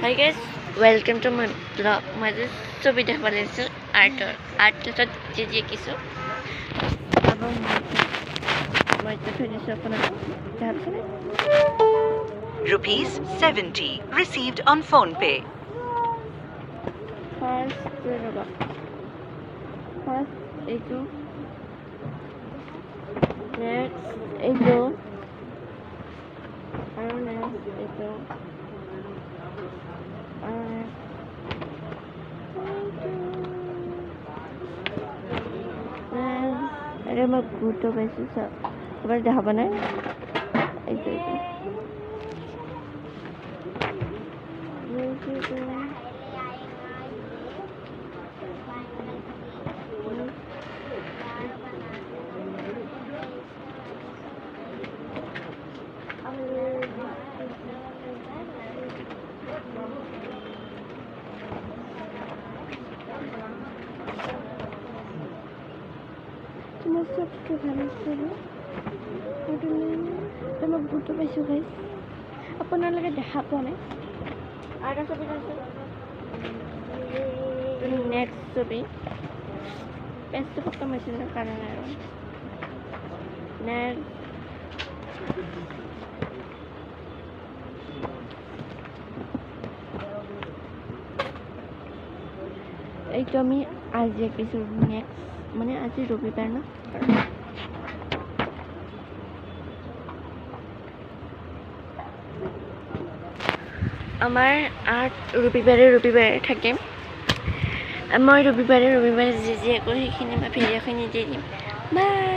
Hi guys, welcome to my vlog. My ছবি দেখা পাইছো আৰ্টত যি কিছো আবার মই তো ফিনিশ আপনা দেখাবছনে Rupees 70 received on PhonePe. First itu next itu next itu अरे मैं गुटो वैसे सब अगर जहाँ बनाए ऐसे सबके खाना मैं गुटो पाइছো गाइस আপোনালোকে দেখা পোৱা নাই আৰু ছবি আছে নেক্সট ছবি পেজটো ফটো মেচিনৰ কাৰণে আৰু নেক্সট এইটো আমি আজি এপিসোড নেক্সট মানে আজি ৰবিবাৰ না আমাৰ আৰ্ট ৰবিবাৰে থাকে মই ৰবিবাৰে যে যে কৰি সেইখিনি বা ভিডিওখিনি দি দিম বাই।